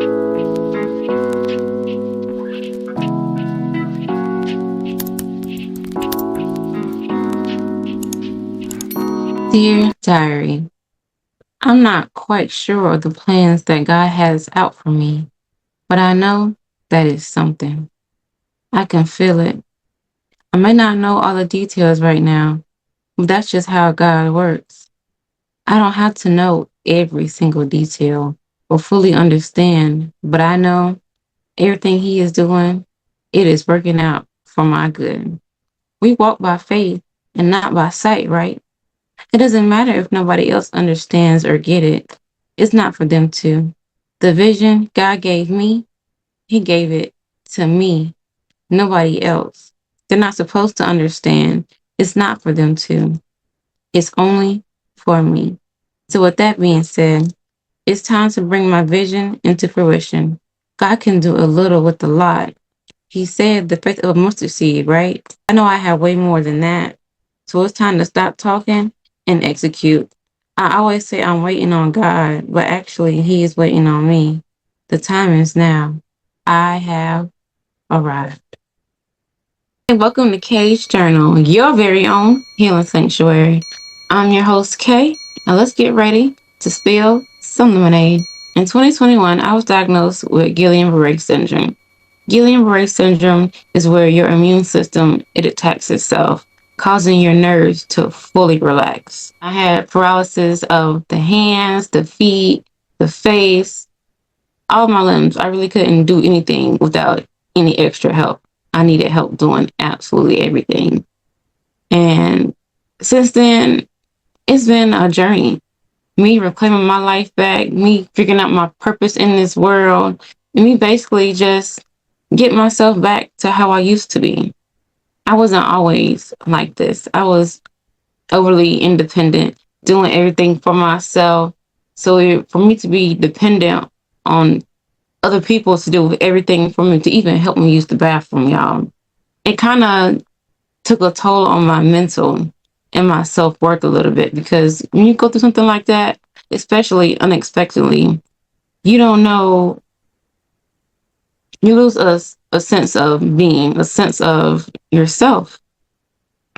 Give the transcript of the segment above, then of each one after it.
Dear Diary, I'm not quite sure of the plans that God has out for me, but I know that it's something. I can feel it. I may not know all the details right now, but that's just how God works. I don't have to know every single detail or fully understand, but I know everything He is doing, it is working out for my good. We walk by faith and not by sight, right? It doesn't matter if nobody else understands or get it. It's not for them to. The vision God gave me, He gave it to me, nobody else. They're not supposed to understand. It's not for them to. It's only for me. So with that being said, it's time to bring my vision into fruition. God can do a little with a lot. He said the faith of a mustard seed, right? I know I have way more than that. So it's time to stop talking and execute. I always say I'm waiting on God, but actually He is waiting on me. The time is now. I have arrived. And welcome to Kay's Journal, your very own healing sanctuary. I'm your host, Kay, and let's get ready to spill some lemonade. In 2021, I was diagnosed with Guillain-Barré syndrome. Guillain-Barré syndrome is where your immune system, it attacks itself, causing your nerves to fully relax. I had paralysis of the hands, the feet, the face, all my limbs. I really couldn't do anything without any extra help. I needed help doing absolutely everything. And since then, it's been a journey. Me reclaiming my life back, me figuring out my purpose in this world, and me basically just get myself back to how I used to be. I wasn't always like this. I was overly independent, doing everything for myself. So for me to be dependent on other people to do everything for me, to even help me use the bathroom, y'all, it kind of took a toll on my mental and my self-worth a little bit, because when you go through something like that, especially unexpectedly, you don't know, you lose a sense of being, a sense of yourself.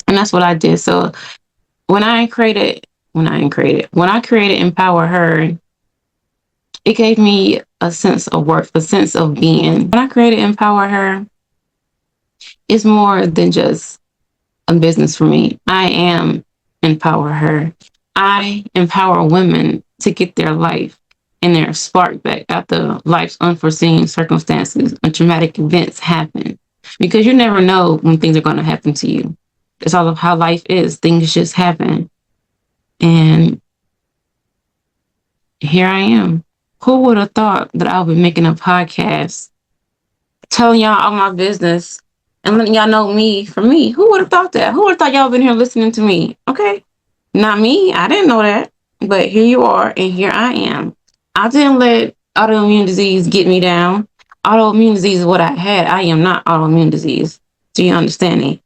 And that's what I did. So when I created Empower Her, it gave me a sense of worth, a sense of being. When I created Empower Her, it's more than just a business for me. I am Empower Her. I empower women to get their life and their spark back after life's unforeseen circumstances and traumatic events happen. Because you never know when things are going to happen to you. It's all of how life is. Things just happen. And here I am. Who would have thought that I would be making a podcast, telling y'all all my business and letting y'all know me for me? Who would have thought that? Who would have thought y'all been here listening to me? Okay. Not me. I didn't know that. But here you are, and here I am. I didn't let autoimmune disease get me down. Autoimmune disease is what I had. I am not autoimmune disease. Do you understand me?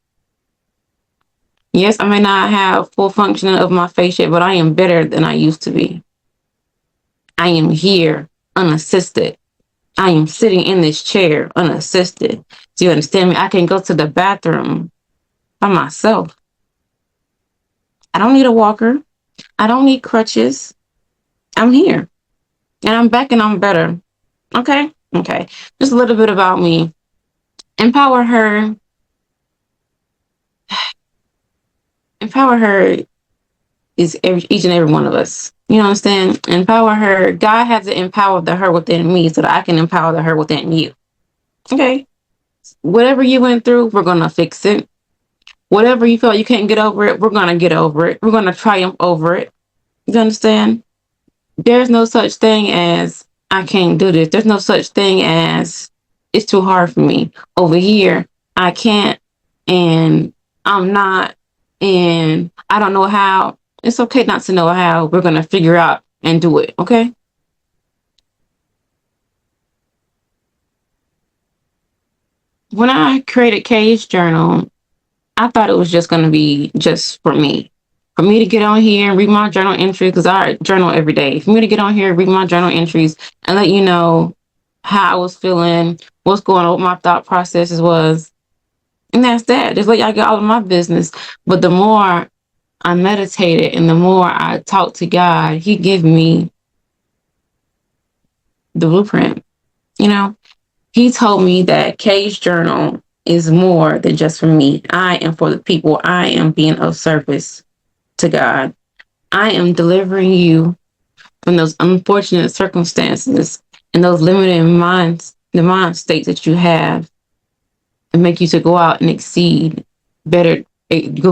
Yes, I may not have full functioning of my face yet, but I am better than I used to be. I am here unassisted. I am sitting in this chair unassisted. Do you understand me? I can go to the bathroom by myself. I don't need a walker. I don't need crutches. I'm here. And I'm back and I'm better. Okay? Okay. Just a little bit about me. Empower Her. Empower Her is each and every one of us. You understand? Empower Her. God has to empower the her within me so that I can empower the her within you. Okay? Whatever you went through, we're going to fix it. Whatever you felt you can't get over it, we're going to get over it. We're going to triumph over it. You understand? There's no such thing as I can't do this. There's no such thing as it's too hard for me. Over here, I can't, and I'm not, and I don't know how. It's okay not to know how. We're going to figure out and do it. Okay? When I created Kay's Journal, I thought it was just going to be just for me to get on here and read my journal entries, because I journal every day. For me to get on here, read my journal entries, and let you know how I was feeling, what's going on with my thought processes was. And that's that. Just like I get all of my business. But the more I meditated and the more I talked to God, He gave me the blueprint. You know, He told me that Kay's journal is more than just for me. I am for the people. I am being of service to God. I am delivering you from those unfortunate circumstances and those the mind states that you have, and make you to go out and exceed better,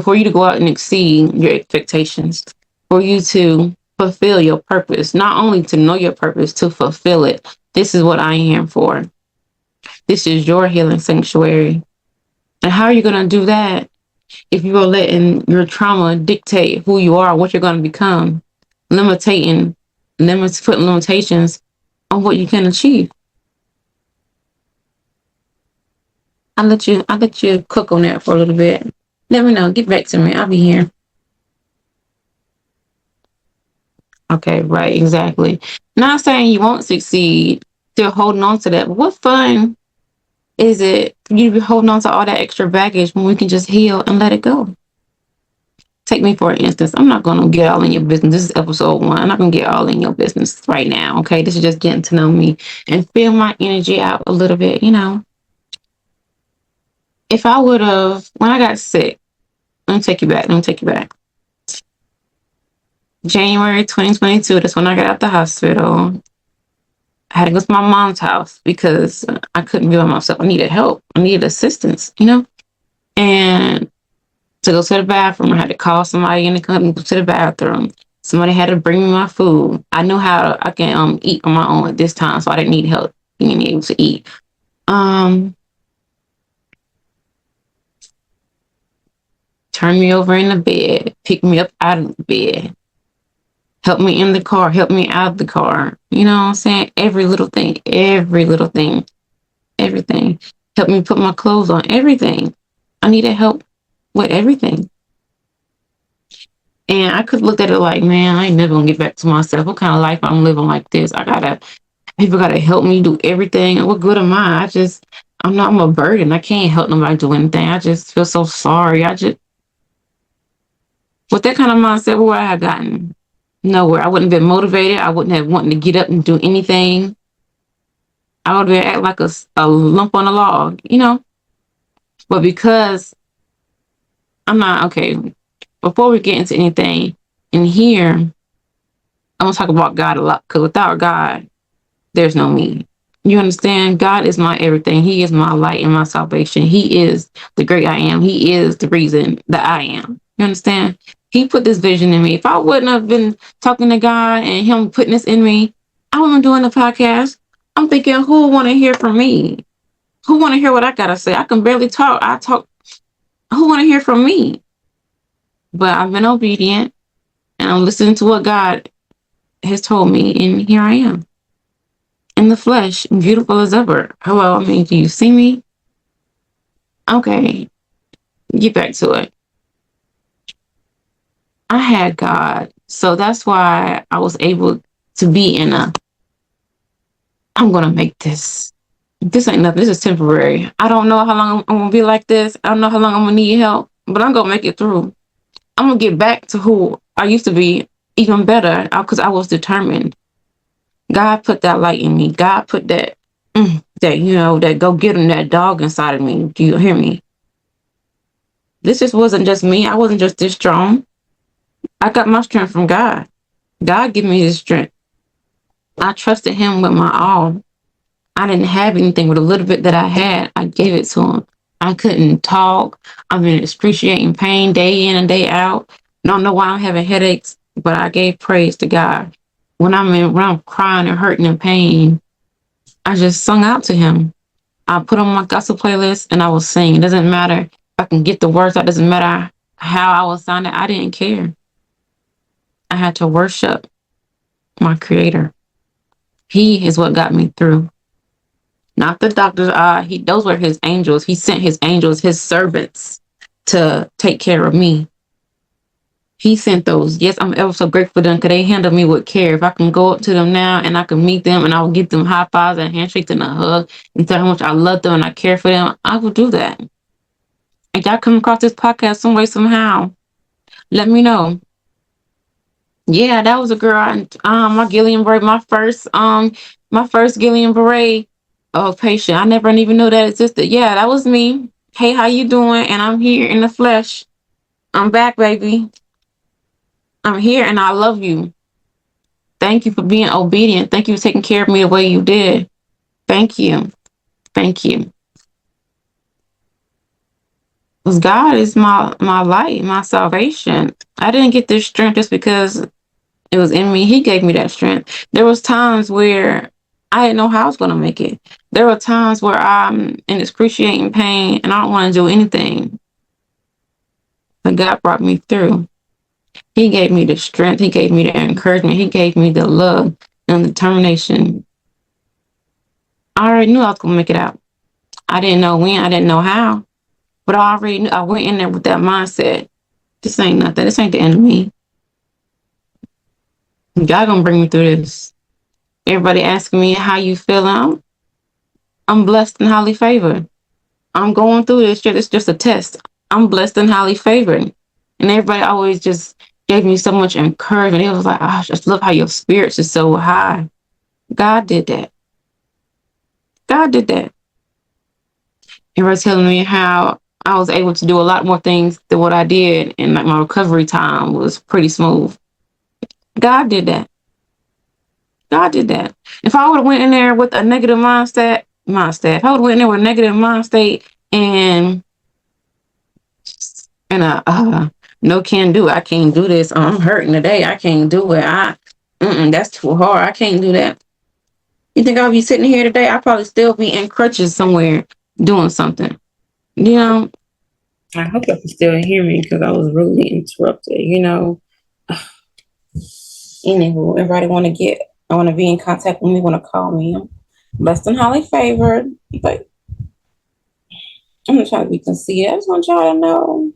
for you to go out and exceed your expectations, for you to fulfill your purpose, not only to know your purpose, to fulfill it. This is what I am for. This is your healing sanctuary. And how are you going to do that if you are letting your trauma dictate who you are, what you're going to become, putting limitations on what you can achieve? I'll let you cook on that for a little bit. Let me know. Get back to me. I'll be here. Okay, right, exactly. Not saying you won't succeed, still holding on to that. But what fun is it for you to be holding on to all that extra baggage when we can just heal and let it go? Take me for instance. I'm not going to get all in your business. This is episode 1. I'm not going to get all in your business right now, okay? This is just getting to know me and feel my energy out a little bit, you know. If I would have, when I got sick, let me take you back. January 2022, that's when I got out the hospital. I had to go to my mom's house because I couldn't be by myself. I needed help. I needed assistance, you know? And to go to the bathroom, I had to call somebody and to come to the bathroom. Somebody had to bring me my food. I knew how I can eat on my own at this time, so I didn't need help being able to eat. Turn me over in the bed, pick me up out of the bed, help me in the car, help me out of the car. You know what I'm saying? Every little thing, everything. Help me put my clothes on, everything. I needed help with everything. And I could look at it like, man, I ain't never gonna get back to myself. What kind of life I'm living like this? People gotta help me do everything. And what good am I? I'm a burden. I can't help nobody do anything. I just feel so sorry. With that kind of mindset, where I had gotten nowhere. I wouldn't have been motivated. I wouldn't have wanted to get up and do anything. I would have been act like a lump on a log, you know? But because I'm not, okay, before we get into anything in here, I'm going to talk about God a lot, because without God, there's no me. You understand? God is my everything. He is my light and my salvation. He is the great I am. He is the reason that I am. You understand? He put this vision in me. If I wouldn't have been talking to God and Him putting this in me, I wouldn't be doing the podcast. I'm thinking, who want to hear from me? Who want to hear what I got to say? I can barely talk. I talk. Who want to hear from me? But I've been obedient and I'm listening to what God has told me. And here I am in the flesh, beautiful as ever. Hello. I mean, do you see me? Okay. Get back to it. I had God. So that's why I was able to be I'm going to make this. This ain't nothing. This is temporary. I don't know how long I'm going to be like this. I don't know how long I'm going to need help, but I'm going to make it through. I'm going to get back to who I used to be, even better, because I was determined. God put that light in me. God put that go get him, that dog inside of me. Do you hear me? This just wasn't just me. I wasn't just this strong. I got my strength from God. God gave me his strength. I trusted him with my all. I didn't have anything, with a little bit that I had, I gave it to him. I couldn't talk. I'm in excruciating pain day in and day out. Don't know why I'm having headaches, but I gave praise to God. When I'm crying and hurting and pain, I just sung out to him. I put on my gospel playlist and I was singing. It doesn't matter if I can get the words out. It doesn't matter how I was sounding. I didn't care. I had to worship my creator. He is what got me through. Not the doctors. Those were his angels. He sent his angels, his servants, to take care of me. He sent those. Yes, I'm ever so grateful for them because they handle me with care. If I can go up to them now and I can meet them and I will give them high fives and handshakes and a hug and tell how much I love them and I care for them, I will do that. If y'all come across this podcast some way, somehow, let me know. Yeah, that was a girl. My Gillian Beret, my first Gillian Beret patient. I never even knew that existed. Yeah, that was me. Hey, how you doing? And I'm here in the flesh. I'm back, baby. I'm here and I love you. Thank you for being obedient. Thank you for taking care of me the way you did. Thank you. Thank you. Because God is my light, my salvation. I didn't get this strength just because it was in me. He gave me that strength. There was times where I didn't know how I was going to make it. There were times where I'm in excruciating pain and I don't want to do anything. But God brought me through. He gave me the strength. He gave me the encouragement. He gave me the love and determination. I already knew I was going to make it out. I didn't know when. I didn't know how. But I already knew. I went in there with that mindset. This ain't nothing. This ain't the end of me. God gonna bring me through this. Everybody asking me how you feeling. I'm blessed and highly favored. I'm going through this. It's just a test. I'm blessed and highly favored. And everybody always just gave me so much encouragement. It was like, oh, I just love how your spirits is so high. God did that. God did that. Everybody telling me how I was able to do a lot more things than what I did, and like my recovery time was pretty smooth. God did that. God did that. If I would have went in there with a negative if I would have went in there with a negative mind state and no can do. I can't do this. I'm hurting today. I can't do it. That's too hard. I can't do that. You think I'll be sitting here today? I'll probably still be in crutches somewhere doing something. You know, I hope you can still hear me because I was rudely interrupted. Anywho, everybody I want to be in contact with me, want to call me. I'm blessed and highly favored, but I'm not trying to be conceited. I just want y'all to know.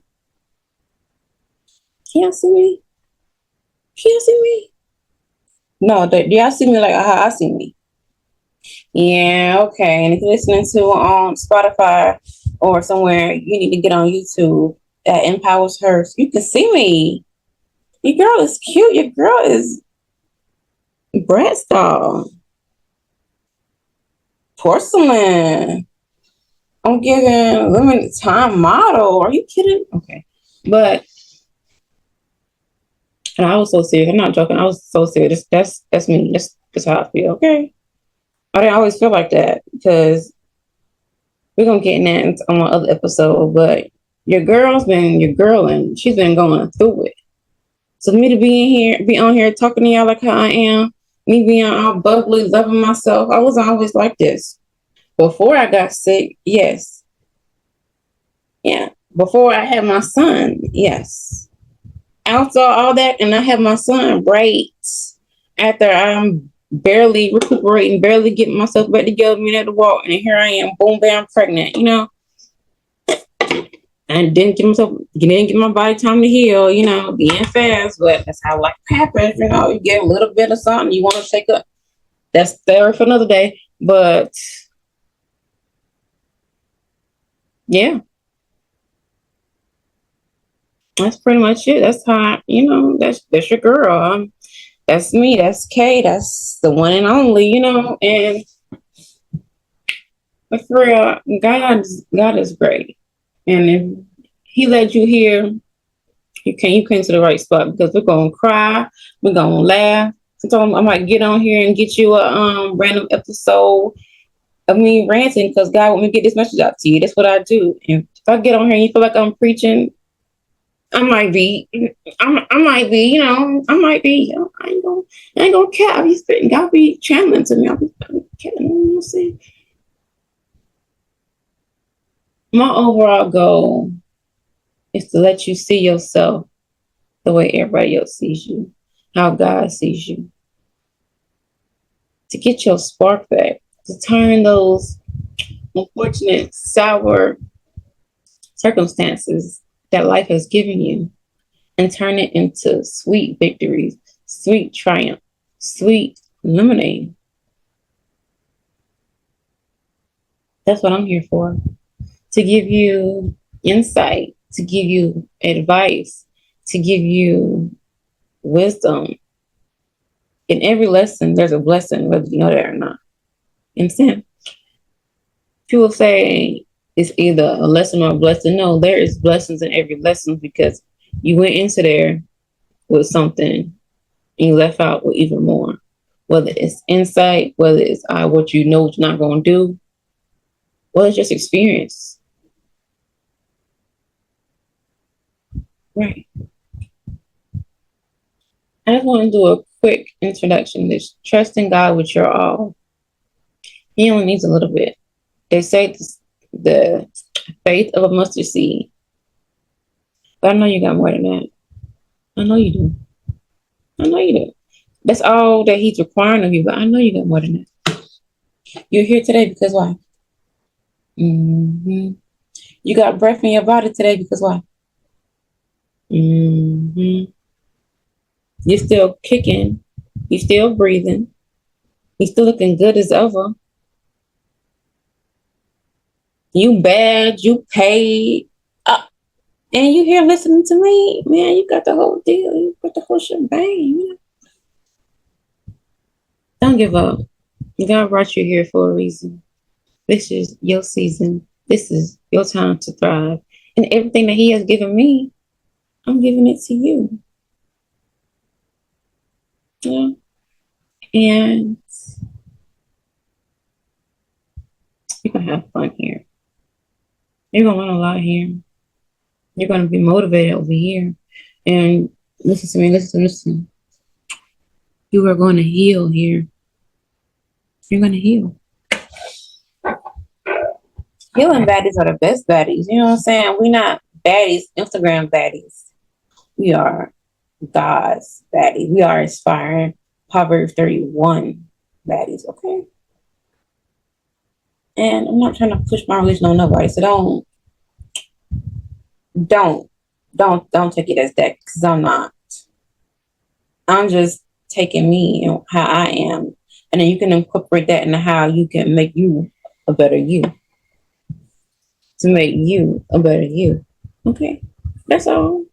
Can y'all see me? Can y'all see me? No, do y'all see me like how I see me? Yeah, okay. And if you're listening to Spotify or somewhere, you need to get on YouTube at Empowers Her. So you can see me. Your girl is cute. Your girl is Bratz doll. Porcelain. I'm giving limited time model. Are you kidding? Okay. But and I was so serious. I'm not joking. I was so serious. That's me. That's how I feel. Okay. I didn't always feel like that because we're gonna get in that on my other episode. But your girl's been your girl and she's been going through it. So for me to be on here talking to y'all like how I am, me being all bubbly, loving myself, I wasn't always like this. Before I got sick, yes. Yeah. Before I had my son, yes. After all that, and I have my son right after I'm barely recuperating, barely getting myself back together, being able to walk, and here I am, boom, bam, pregnant, And didn't give my body time to heal, being fast, but that's how life happens, you get a little bit of something, you want to shake up. That's story for another day. But yeah. That's pretty much it. That's how that's your girl. That's me. That's Kay. That's the one and only. And but for real, God is great. And if He led you here, you came to the right spot because we're gonna cry, we're gonna laugh. Sometimes I might get on here and get you a random episode of me ranting because God want me to get this message out to you. That's what I do. And if I get on here and you feel like I'm preaching, I might be. I might be. I might be. I ain't gonna care. I'll be spitting. I'll be channeling to me. I'll be kidding. You know what I'm saying? My overall goal is to let you see yourself the way everybody else sees you, how God sees you, to get your spark back, to turn those unfortunate, sour circumstances that life has given you and turn it into sweet victories, sweet triumph, sweet lemonade. That's what I'm here for. To give you insight, to give you advice, to give you wisdom. In every lesson, there's a blessing, whether you know that or not. You know what I'm saying? People say it's either a lesson or a blessing. No, there is blessings in every lesson because you went into there with something and you left out with even more. Whether it's insight, whether it's what you know what you're not going to do, well, it's just experience. Right. I just want to do a quick introduction. This trusting God with your all. He only needs a little bit. They say the faith of a mustard seed. But I know you got more than that. I know you do. I know you do. That's all that he's requiring of you, but I know you got more than that. You're here today because why? Mm-hmm. You got breath in your body today because why? Mm-hmm. You're still kicking. You're still breathing. You're still looking good as ever. You bad. You paid. And you here listening to me. Man, you got the whole deal. You got the whole shebang. Don't give up. God brought you here for a reason. This is your season. This is your time to thrive. And everything that he has given me, I'm giving it to you. Yeah. And you're going to have fun here. You're going to learn a lot here. You're going to be motivated over here. And listen to me, listen. You are going to heal here. You're going to heal. Healing baddies are the best baddies. You know what I'm saying? We're not baddies, Instagram baddies. We are God's baddies. We are inspiring Proverbs 31 baddies, okay? And I'm not trying to push my religion on nobody, so don't take it as that, because I'm not. I'm just taking me and how I am, and then you can incorporate that into how you can make you a better you. To make you a better you. Okay? That's all.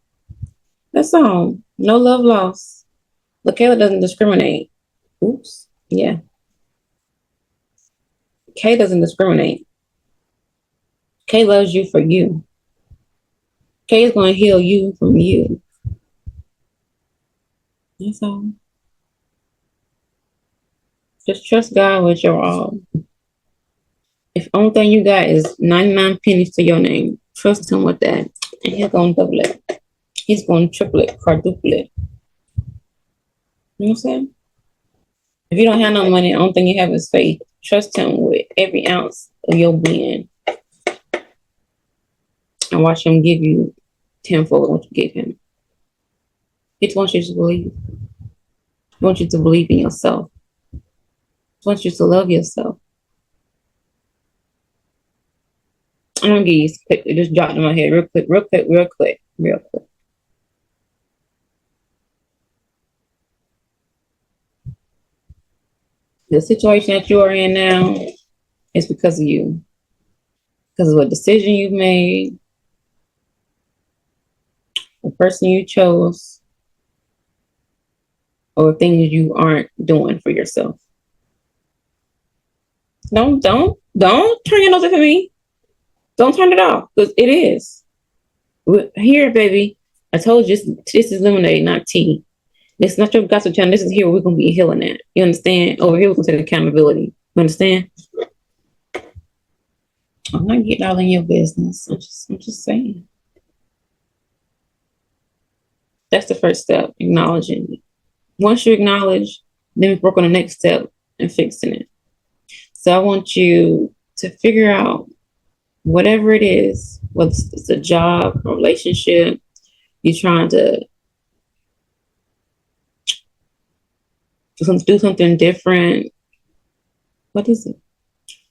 That's all. No love lost. LaKayla doesn't discriminate. Oops. Yeah. Kay doesn't discriminate. Kay loves you for you. Kay is going to heal you from you. That's all. Just trust God with your all. If only thing you got is 99 pennies to your name, trust him with that. And he's going to double it. He's going to triple it, quadruple it. You know what I'm saying? If you don't have no money, the only thing you have is faith. Trust him with every ounce of your being. And watch him give you tenfold what you give him. He just wants you to believe. He wants you to believe in yourself. He wants you to love yourself. I'm gonna give you quick. It just dropped in my head real quick. The situation that you are in now is because of you. Because of a decision you've made, the person you chose, or things you aren't doing for yourself. Don't turn your nose up at me. Don't turn it off, because it is. Here, baby, I told you this is lemonade, not tea. This is not your gossip channel. This is here where we're gonna be healing at. You understand? Over here we're gonna take accountability. You understand? I'm not getting all in your business. I'm just saying. That's the first step, acknowledging. Once you acknowledge, then we work on the next step and fixing it. So I want you to figure out whatever it is, whether it's a job, a relationship, you're trying to do something different. What is it?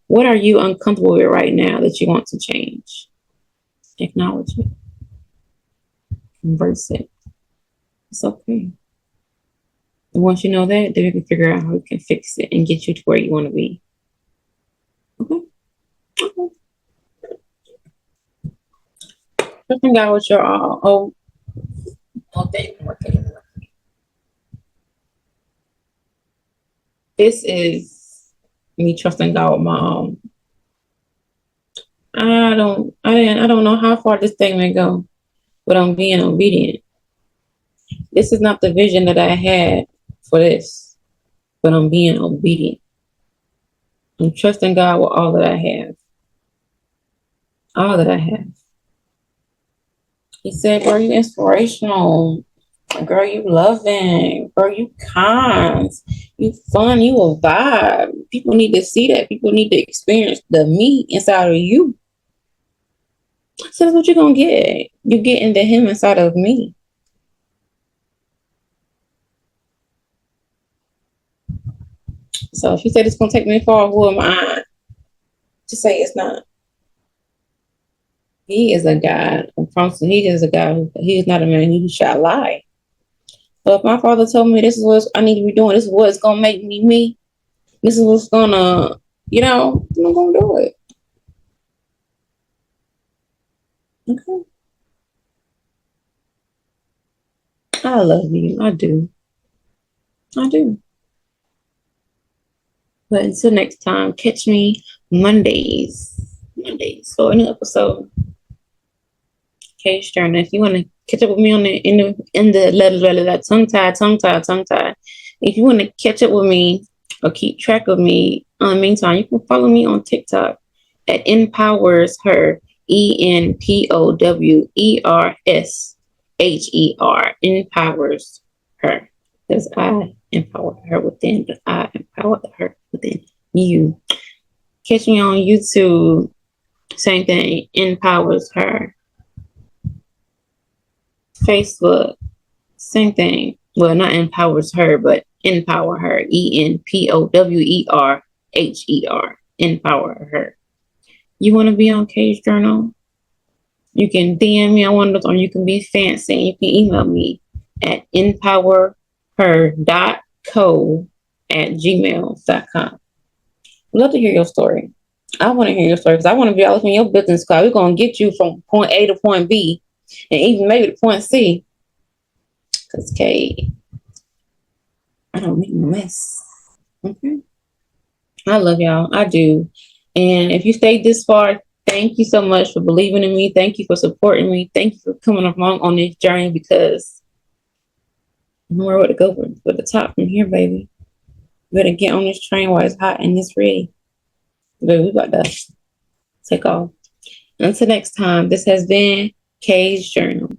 What are you uncomfortable with right now that you want to change? Acknowledge it. Embrace it. It's okay. And once you know that, then you can figure out how you can fix it and get you to where you want to be. Okay. Okay. Trusting God with your all. Oh, thank you. This is me trusting God with my own. I don't know how far this thing may go, but I'm being obedient. This is not the vision that I had for this, but I'm being obedient. I'm trusting God with all that I have. All that I have. He said, girl, you inspirational. Girl, you loving. Girl, you kind. You fun. You a vibe. People need to see that. People need to experience the me inside of you. So that's what you're going to get. You're getting the him inside of me. So if you said it's going to take me far, who am I to say it's not? He is a God. I promise you, he is a God. He is not a man who shall lie. So if my father told me this is what I need to be doing, this is what's going to make me me, this is what's going to, I'm going to do it. Okay. I love you. I do. I do. But until next time, catch me Mondays. Mondays for a new episode. Okay, Stern. If you want to catch up with me on the that tongue tie. If you want to catch up with me or keep track of me, in the meantime, you can follow me on TikTok at Empowers Her. ENPOWERSHER. Empowers her. Because I empower her within, but I empower her within you. Catch me on YouTube. Same thing. Empowers her. Facebook. Same thing. Well, not empowers her, but empower her. ENPOWERHER. Empower her. You want to be on Cage Journal? You can DM me on one of those, or you can be fancy. You can email me at empowerher.co@gmail.com. I'd love to hear your story. I want to hear your story because I want to be all in your business card. We're going to get you from point A to point B and even maybe to point C. Because, Kay, I don't need no mess. Okay. I love y'all. I do. And if you stayed this far, thank you so much for believing in me. Thank you for supporting me. Thank you for coming along on this journey because I know where to go for the top from here, baby. You better get on this train while it's hot and it's ready. Baby, we about to take off. Until next time, this has been Kay's Journal.